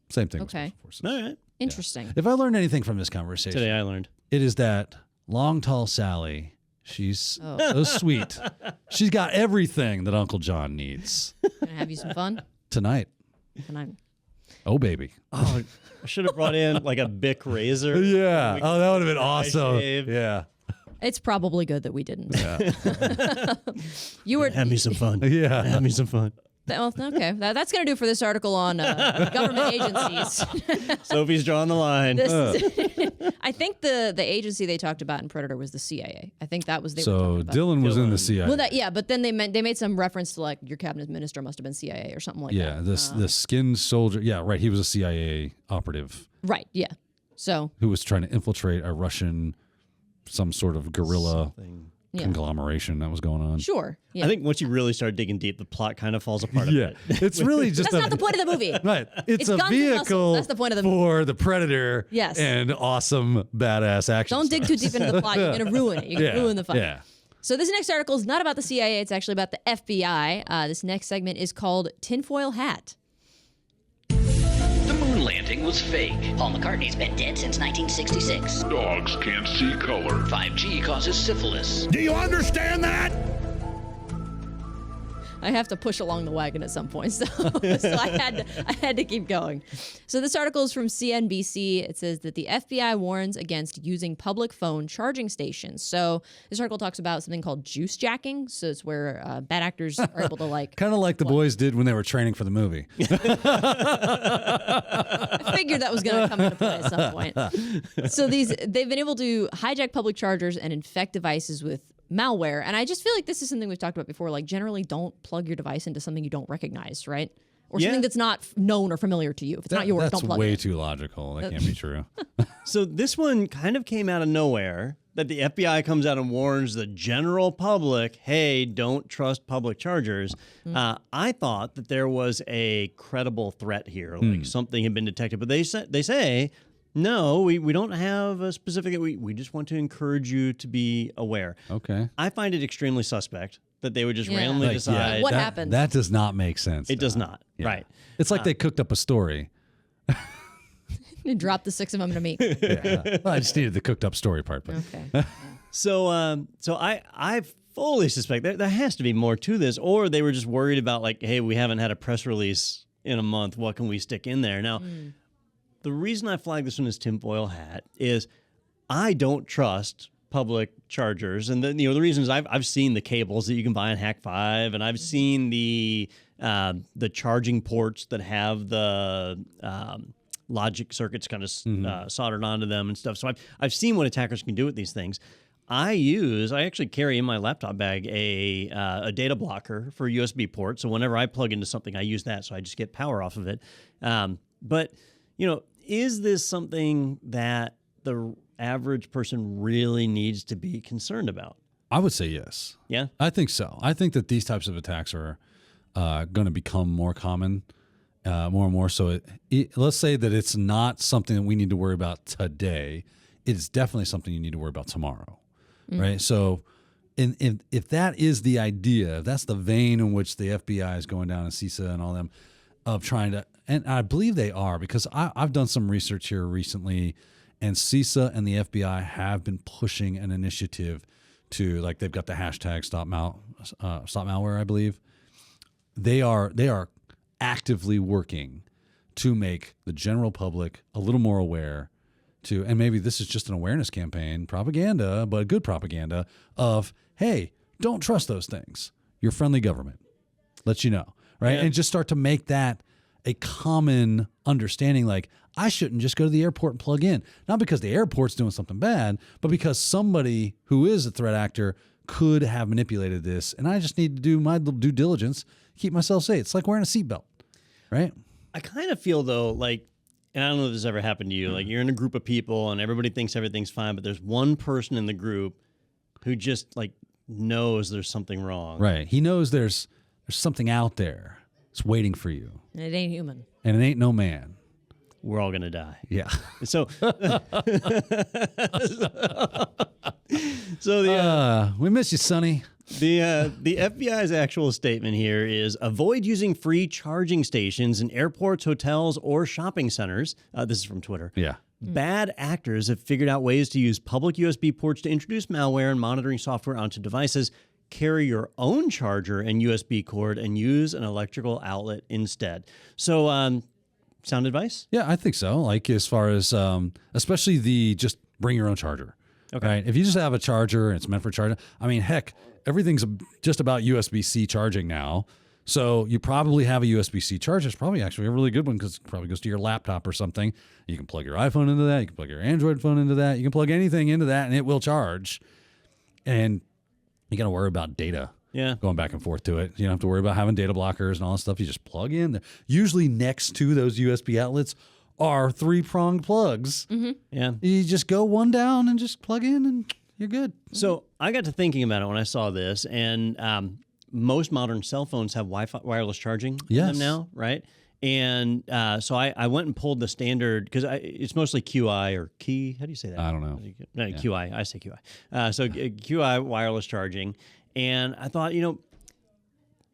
Same thing Okay. with special forces. All right. Interesting. Yeah. If I learned anything from this conversation, Today I learned. it is that long, tall Sally, she's so sweet. She's got everything that Uncle John needs. Gonna have you some fun Tonight. tonight. Oh, baby. Oh, I should have brought in like a Bic razor. Yeah. We Oh, that would have been dry awesome. shave. Yeah. It's probably good that we didn't. Yeah. You were Have me some fun. Yeah. Have me some fun. well, okay. That's gonna do it for this article on government agencies. Sophie's drawing the line. I think the agency they talked about in Predator was the CIA. I think that was they were So talking about. Dylan was in the CIA. Well, but then they made some reference to like your cabinet minister must have been CIA or something like yeah, that. the skinned soldier. Yeah, right. He was a CIA operative Right. Yeah. So who was trying to infiltrate a Russian, some sort of guerrilla yeah. conglomeration that was going on. Sure. Yeah. I think once you really start digging deep, the plot kind of falls apart a Yeah, bit. it's really just that's not the point of the movie. right. It's a guns and muscles. vehicle That's the point of the for the Predator. Yes. And awesome badass action. Don't dig too deep into the plot. You're gonna ruin it. You're gonna ruin the fun. Yeah. So this next article is not about the CIA. It's actually about the FBI. This next segment is called Tinfoil Hat. The moon landing was fake. Paul McCartney's been dead since 1966. Dogs can't see color. 5G causes syphilis. Do you understand that? I have to push along the wagon at some point, so I had to keep going. So this article is from CNBC. It says that the FBI warns against using public phone charging stations. So this article talks about something called juice jacking. So it's where bad actors are able to like Kind of like the boys did when they were training for the movie. I figured that was going to come into play at some point. So they've been able to hijack public chargers and infect devices with malware. And I just feel like this is something we've talked about before. Like generally don't plug your device into something you don't recognize, right? Or something that's not known or familiar to you. If it's not yours, That's don't plug way it. too logical. That can't be true. So this one kind of came out of nowhere, that the FBI comes out and warns the general public, hey, don't trust public chargers. I thought that there was a credible threat here, like something had been detected. But they say, no, we don't have a specific, we just want to encourage you to be aware. Okay. I find it extremely suspect that they would just Yeah. randomly Like, decide. What that, happens? That does not make sense. It does Don. not. Yeah. Right. It's like they cooked up a story. You drop the 6 of them in a meat. Yeah. Well, I just needed the cooked up story part. But Okay. So I fully suspect there has to be more to this, or they were just worried about like, hey, we haven't had a press release in a month. What can we stick in there? Now, the reason I flag this one as tinfoil hat is I don't trust public chargers, and the reason is I've seen the cables that you can buy on Hack5, and I've seen the charging ports that have the logic circuits kind of soldered onto them and stuff. So I've seen what attackers can do with these things. I actually carry in my laptop bag a data blocker for USB port. So whenever I plug into something, I use that. So I just get power off of it. But is this something that the average person really needs to be concerned about? I would say yes. Yeah? I think so. I think that these types of attacks are going to become more common, more and more. So let's say that it's not something that we need to worry about today. It is definitely something you need to worry about tomorrow, right? So if that is the idea, if that's the vein in which the FBI is going down and CISA and all them of trying to, and I believe they are, because I've done some research here recently, and CISA and the FBI have been pushing an initiative to, like, they've got the hashtag stop malware, I believe. They are actively working to make the general public a little more aware to, and maybe this is just an awareness campaign, propaganda, but good propaganda of, hey, don't trust those things. Your friendly government lets you know, right? Yeah. And just start to make that a common understanding, like, I shouldn't just go to the airport and plug in. Not because the airport's doing something bad, but because somebody who is a threat actor could have manipulated this, and I just need to do my due diligence, keep myself safe. It's like wearing a seatbelt, right? I kind of feel, though, like, and I don't know if this ever happened to you, like you're in a group of people and everybody thinks everything's fine, but there's one person in the group who just, like, knows there's something wrong. Right. He knows there's something out there. It's waiting for you. And it ain't human. And it ain't no man. We're all going to die. Yeah. So, We miss you, Sonny. the FBI's actual statement here is avoid using free charging stations in airports, hotels, or shopping centers. This is from Twitter. Yeah. Bad actors have figured out ways to use public USB ports to introduce malware and monitoring software onto devices. Carry your own charger and USB cord and use an electrical outlet instead. So, sound advice? Yeah, I think so. Like, as far as, especially the just bring your own charger. Okay. Right. If you just have a charger and it's meant for charging, I mean, heck, everything's just about USB-C charging now. So you probably have a USB-C charger. It's probably actually a really good one because it probably goes to your laptop or something. You can plug your iPhone into that. You can plug your Android phone into that. You can plug anything into that and it will charge. And you got to worry about data. Yeah. Going back and forth to it. You don't have to worry about having data blockers and all that stuff. You just plug in. Usually next to those USB outlets are 3-pronged plugs. Mm-hmm. Yeah. You just go one down and just plug in and you're good. So I got to thinking about it when I saw this, and most modern cell phones have wireless charging in Yes. them now, right? And so I went and pulled the standard, because it's mostly QI or key. How do you say that? I don't know. No, QI. I say QI. So QI wireless charging. And I thought,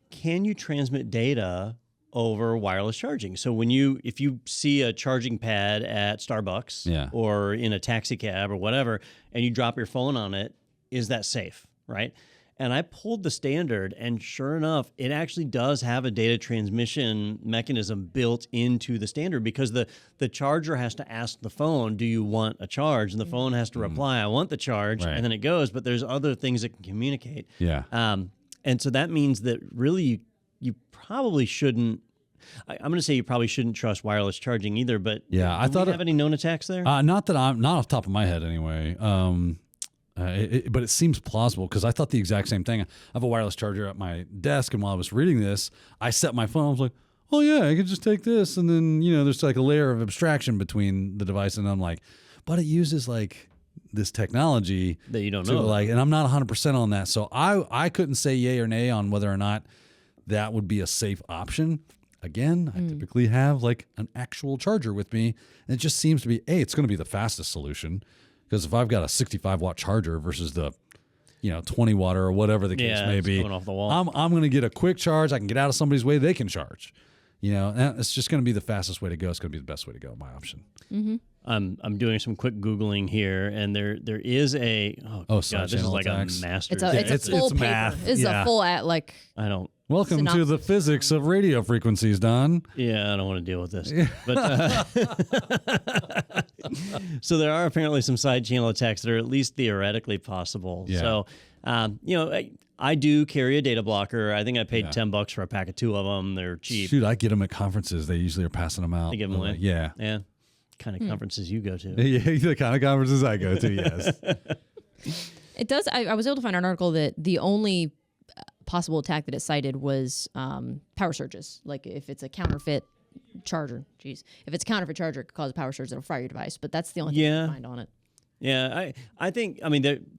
can you transmit data over wireless charging? So if you see a charging pad at Starbucks or in a taxi cab or whatever, and you drop your phone on it, is that safe, right? And I pulled the standard, and sure enough, it actually does have a data transmission mechanism built into the standard, because the charger has to ask the phone, do you want a charge? And the phone has to reply, I want the charge, Right. and then it goes, but there's other things that can communicate. Yeah. And so that means that really you probably shouldn't, I'm going to say you probably shouldn't trust wireless charging either, but Yeah, I do thought we have any known attacks there? not off the top of my head anyway. But it seems plausible because I thought the exact same thing. I have a wireless charger at my desk, and while I was reading this, I set my phone. I was like, oh yeah, I could just take this, and then there's like a layer of abstraction between the device, and I'm like, but it uses like this technology that you don't to, know. like, and I'm not 100% on that, so I couldn't say yay or nay on whether or not that would be a safe option. Again, I typically have like an actual charger with me, and it just seems to be it's going to be the fastest solution. Because if I've got a 65-watt charger versus the, 20-watt or whatever the case may it's be, coming off the wall. I'm going to get a quick charge. I can get out of somebody's way. They can charge. You know, and it's just going to be the fastest way to go. It's going to be the best way to go. My option. I'm doing some quick Googling here, and there is a side God, this is channel like attacks. a master. It's a it's full paper. math. This is Yeah. a full like. I don't. Welcome to the physics of radio frequencies, Don. Yeah, I don't want to deal with this. But so there are apparently some side channel attacks that are at least theoretically possible. Yeah. So, I do carry a data blocker. I think I paid $10 for a pack of 2 of them. They're cheap. Shoot, I get them at conferences. They usually are passing them out. They give them away. Yeah. Yeah. Kind of conferences you go to. Yeah, the kind of conferences I go to, yes. It does. I was able to find an article that the only possible attack that it cited was power surges. Like if it's a counterfeit charger, if it's a counterfeit charger, it could cause a power surge that'll fire your device. But that's the only thing I can find on it. Yeah, I think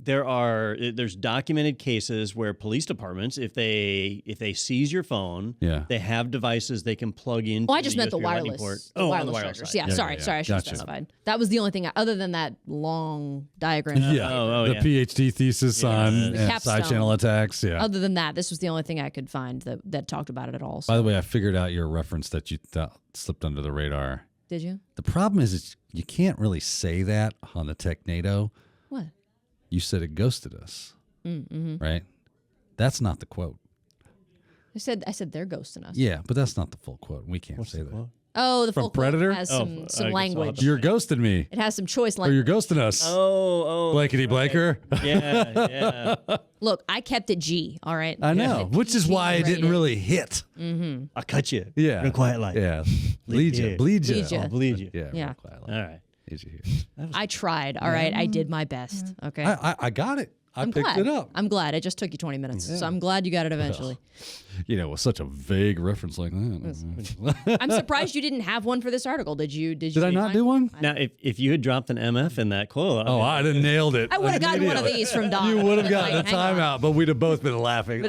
there's documented cases where police departments, if they seize your phone, they have devices they can plug into. Oh, I just meant the USB lightning wireless. port. The Oh, wireless on the wireless chargers. side. Yeah, sorry, I should have Gotcha. specified. That was the only thing. Other than that long diagram. Yeah. The yeah. PhD thesis on side Capstone. channel attacks. Yeah. Other than that, this was the only thing I could find that talked about it at all. So. By the way, I figured out your reference that you thought slipped under the radar. Did you? The problem is you can't really say that on the Technado. What? You said it ghosted us, right? That's not the quote. I said they're ghosting us. Yeah, but that's not the full quote. We can't say that. Oh, the From full quote Predator? has I some guess I'll have language. to- You're ghosting me, It has some choice or language. you're ghosting us. Oh, Blankety Blanker. yeah. Look, I kept it G. All right. I know, which is why it didn't really hit. I'll cut you. Yeah. Real quiet like. Yeah. Bleed you. you. Bleed you. Bleed ya. I'll bleed you. Yeah. Yeah. Real quiet All like. right. Bleed you here. I tried. All right. I did my best. Okay. I got it. I I'm picked glad. it up. I'm glad. It just took you 20 minutes. So I'm glad you got it eventually. You know, with such a vague reference like that. I'm surprised you didn't have one for this article. Did you? Did I not find- do one? Now, if you had dropped an MF in that quote, Oh, I'd have nailed it. I would have gotten one of these from Don. You would have gotten Like, a hang on. timeout, but we'd have both been laughing.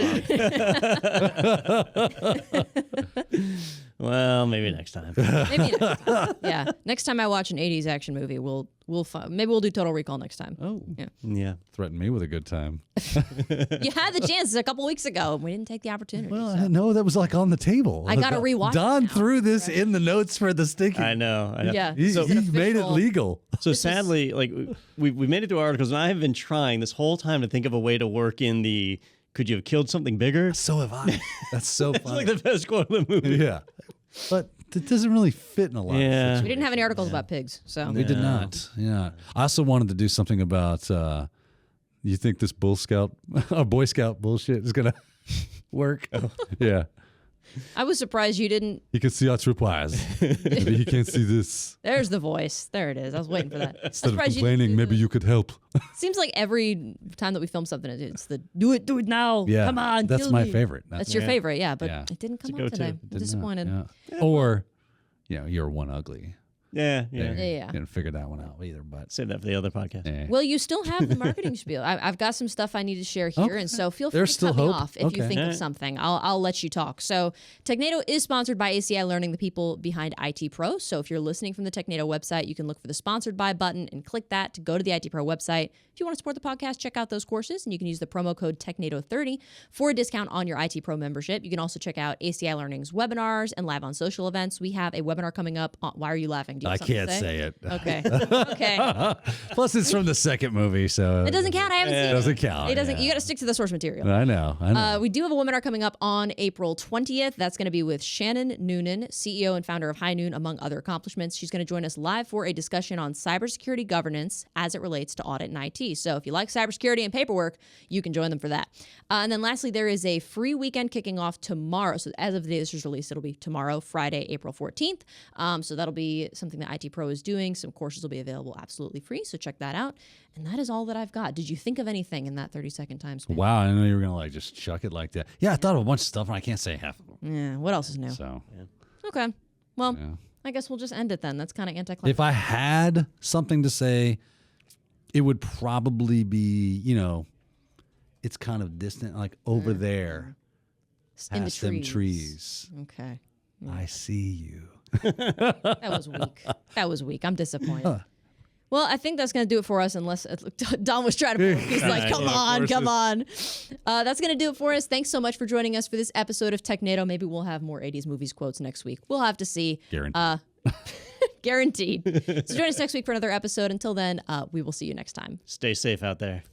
well, maybe next time. Maybe next time. Yeah. Next time I watch an 80s action movie, maybe we'll do Total Recall next time. Oh, Yeah. threaten me with a good time. You had the chance a couple weeks ago, and we didn't take the opportunity. Well, so. no, that was like on the table. I gotta rewatch it Don now. threw this in the notes for the sticky. I know. Yeah. He, So- he made it official- legal. So sadly, like we made it through articles, and I have been trying this whole time to think of a way to work in the. Could you have killed something bigger? So have I. That's so It's funny. like the best quote of the movie. Yeah, but it doesn't really fit in a lot. of Yeah. situations. We didn't have any articles about pigs, so We did not. Yeah. I also wanted to do something about. You think this Boy Scout bullshit is gonna work? Yeah. I was surprised you didn't. He can see our troop eyes. Maybe he can't see this. There's the voice. There it is. I was waiting for that. I was Instead of surprised you didn't complaining, do maybe the- you could help. Seems like every time that we film something, it's the do it now. Yeah. Come on, That's kill my me. favorite. That's your favorite, yeah. But Yeah. it didn't come a up go-to. today. It I'm Did not, disappointed. yeah. Or, you're one ugly. Yeah. Yeah. Didn't figure that one out either, but. Save that for the other podcast. eh. Well, you still have the marketing spiel. I've got some stuff I need to share here, Okay. and so feel free There's to cut still me hope. off if you Okay. think of Alright. something. I'll let you talk. So Technado is sponsored by ACI Learning, the people behind IT Pro. So if you're listening from the Technado website, you can look for the sponsored by button and click that to go to the IT Pro website. If you want to support the podcast, check out those courses, and you can use the promo code Technado30 for a discount on your IT Pro membership. You can also check out ACI Learning's webinars and live on social events. We have a webinar coming up. Why are you laughing? Do you I have something can't to say it. Okay. Okay. Plus, it's from the second movie, so. It doesn't count. I haven't seen it. It doesn't count. It doesn't. yeah. You got to stick to the source material. I know. We do have a webinar coming up on April 20th. That's going to be with Shannon Noonan, CEO and founder of High Noon, among other accomplishments. She's going to join us live for a discussion on cybersecurity governance as it relates to audit and IT. So if you like cybersecurity and paperwork, you can join them for that. And then lastly, there is a free weekend kicking off tomorrow. So as of the day this is released, it'll be tomorrow, Friday, April 14th. So that'll be something that IT Pro is doing. Some courses will be available absolutely free. So check that out. And that is all that I've got. Did you think of anything in that 30-second time span? Wow, I know you were going to like just chuck it like that. Yeah, I thought of a bunch of stuff, and I can't say half of them. Yeah. What else is new? So, Okay. Well, yeah. I guess we'll just end it then. That's kind of anticlimactic. If I had something to say, it would probably be, it's kind of distant, like over there, In the past them trees. Okay. I see you. That was weak. That was weak. I'm disappointed. Well, I think that's going to do it for us unless Don was trying to he's like, come on. That's going to do it for us. Thanks so much for joining us for this episode of Technado. Maybe we'll have more 80s movies quotes next week. We'll have to see. Guaranteed. Guaranteed. So join us next week for another episode. Until then, we will see you next time. Stay safe out there.